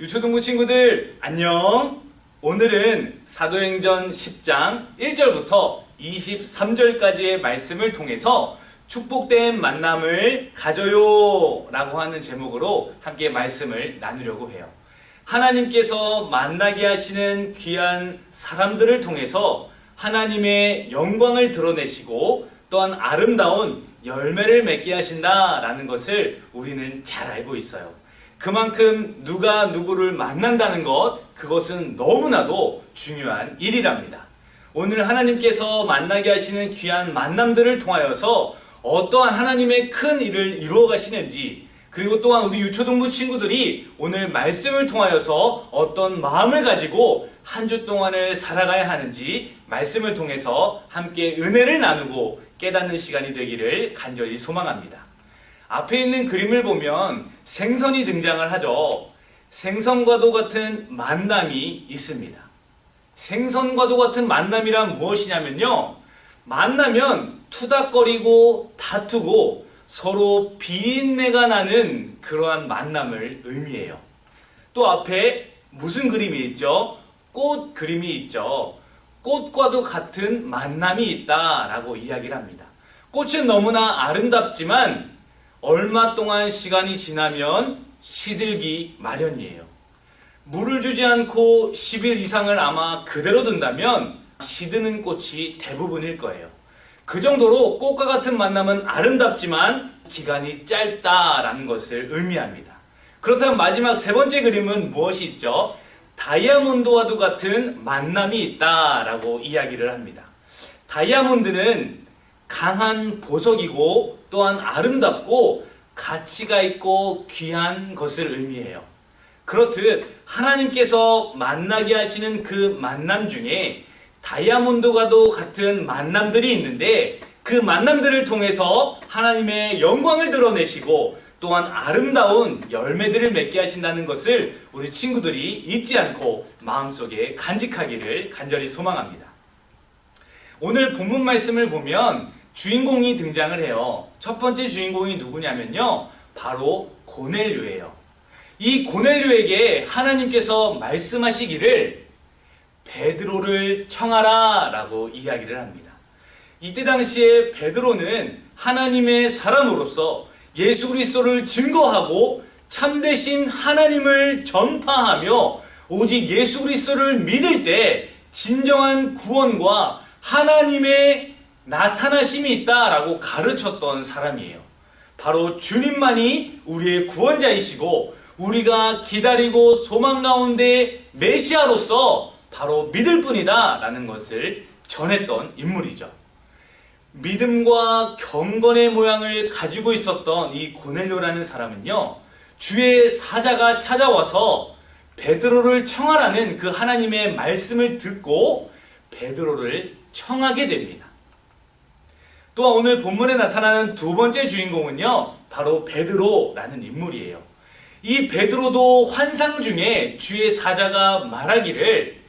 유초등부 친구들 안녕. 오늘은 사도행전 10장 1절부터 23절까지의 말씀을 통해서 축복된 만남을 가져요 라고 하는 제목으로 함께 말씀을 나누려고 해요. 하나님께서 만나게 하시는 귀한 사람들을 통해서 하나님의 영광을 드러내시고 또한 아름다운 열매를 맺게 하신다라는 것을 우리는 잘 알고 있어요. 그만큼 누가 누구를 만난다는 것, 그것은 너무나도 중요한 일이랍니다. 오늘 하나님께서 만나게 하시는 귀한 만남들을 통하여서 어떠한 하나님의 큰 일을 이루어 가시는지, 그리고 또한 우리 유초등부 친구들이 오늘 말씀을 통하여서 어떤 마음을 가지고 한 주 동안을 살아가야 하는지 말씀을 통해서 함께 은혜를 나누고 깨닫는 시간이 되기를 간절히 소망합니다. 앞에 있는 그림을 보면 생선이 등장을 하죠. 생선과도 같은 만남이 있습니다. 생선과도 같은 만남이란 무엇이냐면요, 만나면 투닥거리고 다투고 서로 비린내가 나는 그러한 만남을 의미해요. 또 앞에 무슨 그림이 있죠? 꽃 그림이 있죠. 꽃과도 같은 만남이 있다라고 이야기를 합니다. 꽃은 너무나 아름답지만 얼마 동안 시간이 지나면 시들기 마련이에요. 물을 주지 않고 10일 이상을 아마 그대로 둔다면 시드는 꽃이 대부분일 거예요. 그 정도로 꽃과 같은 만남은 아름답지만 기간이 짧다라는 것을 의미합니다. 그렇다면 마지막 세 번째 그림은 무엇이 있죠? 다이아몬드와도 같은 만남이 있다라고 이야기를 합니다. 다이아몬드는 강한 보석이고 또한 아름답고 가치가 있고 귀한 것을 의미해요. 그렇듯 하나님께서 만나게 하시는 그 만남 중에 다이아몬드와도 같은 만남들이 있는데, 그 만남들을 통해서 하나님의 영광을 드러내시고 또한 아름다운 열매들을 맺게 하신다는 것을 우리 친구들이 잊지 않고 마음속에 간직하기를 간절히 소망합니다. 오늘 본문 말씀을 보면 주인공이 등장을 해요. 첫 번째 주인공이 누구냐면요, 바로 고넬료예요. 이 고넬료에게 하나님께서 말씀하시기를 베드로를 청하라 라고 이야기를 합니다. 이때 당시에 베드로는 하나님의 사람으로서 예수 그리스도를 증거하고 참되신 하나님을 전파하며 오직 예수 그리스도를 믿을 때 진정한 구원과 하나님의 나타나심이 있다라고 가르쳤던 사람이에요. 바로 주님만이 우리의 구원자이시고 우리가 기다리고 소망 가운데 메시아로서 바로 믿을 뿐이다 라는 것을 전했던 인물이죠. 믿음과 경건의 모양을 가지고 있었던 이 고넬료라는 사람은요, 주의 사자가 찾아와서 베드로를 청하라는 그 하나님의 말씀을 듣고 베드로를 청하게 됩니다. 또한 오늘 본문에 나타나는 두 번째 주인공은요, 바로 베드로라는 인물이에요. 이 베드로도 환상 중에 주의 사자가 말하기를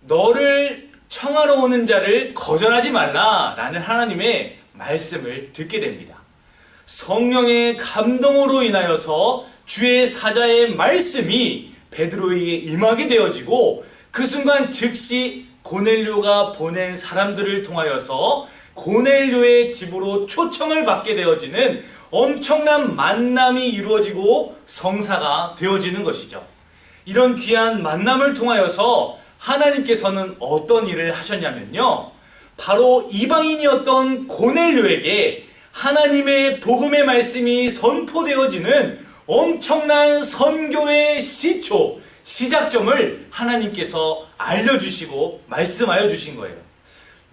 너를 청하러 오는 자를 거절하지 말라라는 하나님의 말씀을 듣게 됩니다. 성령의 감동으로 인하여서 주의 사자의 말씀이 베드로에게 임하게 되어지고 그 순간 즉시 고넬료가 보낸 사람들을 통하여서 고넬료의 집으로 초청을 받게 되어지는 엄청난 만남이 이루어지고 성사가 되어지는 것이죠. 이런 귀한 만남을 통하여서 하나님께서는 어떤 일을 하셨냐면요, 바로 이방인이었던 고넬료에게 하나님의 복음의 말씀이 선포되어지는 엄청난 선교의 시초, 시작점을 하나님께서 알려주시고 말씀하여 주신 거예요.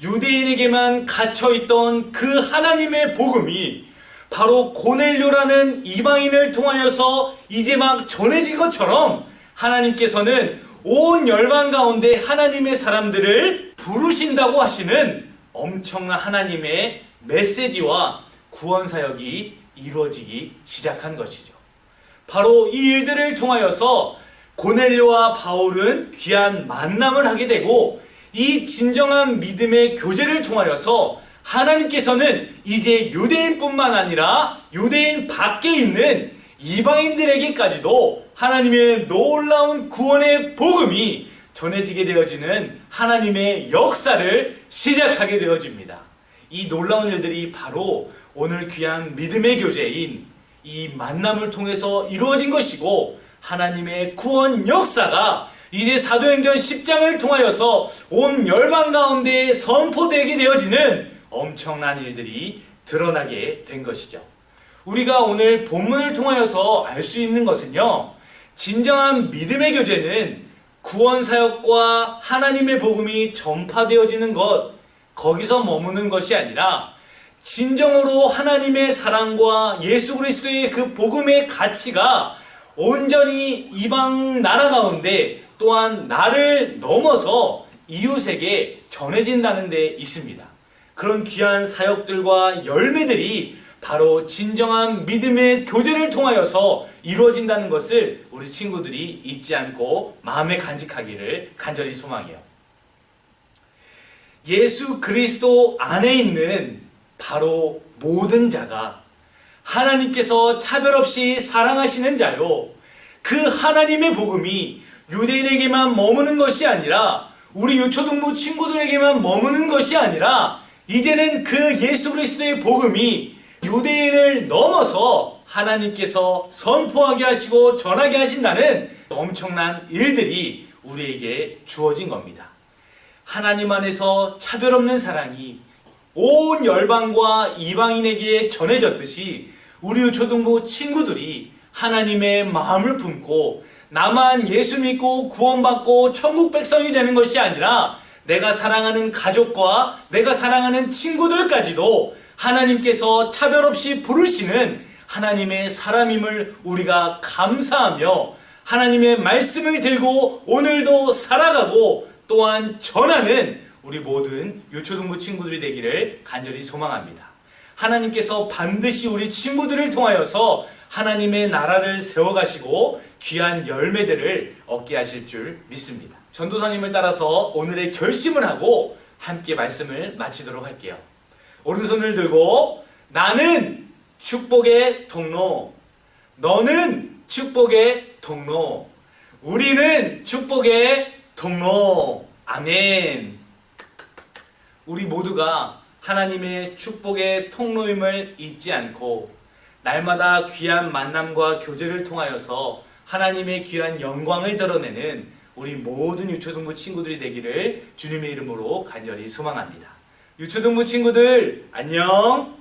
유대인에게만 갇혀있던 그 하나님의 복음이 바로 고넬료라는 이방인을 통하여서 이제 막 전해진 것처럼 하나님께서는 온 열방 가운데 하나님의 사람들을 부르신다고 하시는 엄청난 하나님의 메시지와 구원 사역이 이루어지기 시작한 것이죠. 바로 이 일들을 통하여서 고넬료와 바울은 귀한 만남을 하게 되고, 이 진정한 믿음의 교제를 통하여서 하나님께서는 이제 유대인뿐만 아니라 유대인 밖에 있는 이방인들에게까지도 하나님의 놀라운 구원의 복음이 전해지게 되어지는 하나님의 역사를 시작하게 되어집니다. 이 놀라운 일들이 바로 오늘 귀한 믿음의 교제인 이 만남을 통해서 이루어진 것이고, 하나님의 구원 역사가 이제 사도행전 10장을 통하여서 온 열방 가운데 선포되게 되어지는 엄청난 일들이 드러나게 된 것이죠. 우리가 오늘 본문을 통하여서 알 수 있는 것은요, 진정한 믿음의 교제는 구원 사역과 하나님의 복음이 전파되어지는 것, 거기서 머무는 것이 아니라 진정으로 하나님의 사랑과 예수 그리스도의 그 복음의 가치가 온전히 이방 나라 가운데 또한 나를 넘어서 이웃에게 전해진다는 데 있습니다. 그런 귀한 사역들과 열매들이 바로 진정한 믿음의 교제를 통하여서 이루어진다는 것을 우리 친구들이 잊지 않고 마음에 간직하기를 간절히 소망해요. 예수 그리스도 안에 있는 바로 모든 자가 하나님께서 차별 없이 사랑하시는 자요, 그 하나님의 복음이 유대인에게만 머무는 것이 아니라 우리 유초등부 친구들에게만 머무는 것이 아니라 이제는 그 예수 그리스도의 복음이 유대인을 넘어서 하나님께서 선포하게 하시고 전하게 하신다는 엄청난 일들이 우리에게 주어진 겁니다. 하나님 안에서 차별 없는 사랑이 온 열방과 이방인에게 전해졌듯이 우리 유초등부 친구들이 하나님의 마음을 품고 나만 예수 믿고 구원받고 천국 백성이 되는 것이 아니라 내가 사랑하는 가족과 내가 사랑하는 친구들까지도 하나님께서 차별 없이 부르시는 하나님의 사람임을 우리가 감사하며 하나님의 말씀을 들고 오늘도 살아가고 또한 전하는 우리 모든 유초등부 친구들이 되기를 간절히 소망합니다. 하나님께서 반드시 우리 친구들을 통하여서 하나님의 나라를 세워가시고 귀한 열매들을 얻게 하실 줄 믿습니다. 전도사님을 따라서 오늘의 결심을 하고 함께 말씀을 마치도록 할게요. 오른손을 들고 나는 축복의 통로, 너는 축복의 통로, 우리는 축복의 통로. 아멘. 우리 모두가 하나님의 축복의 통로임을 잊지 않고 날마다 귀한 만남과 교제를 통하여서 하나님의 귀한 영광을 드러내는 우리 모든 유초등부 친구들이 되기를 주님의 이름으로 간절히 소망합니다. 유초등부 친구들 안녕.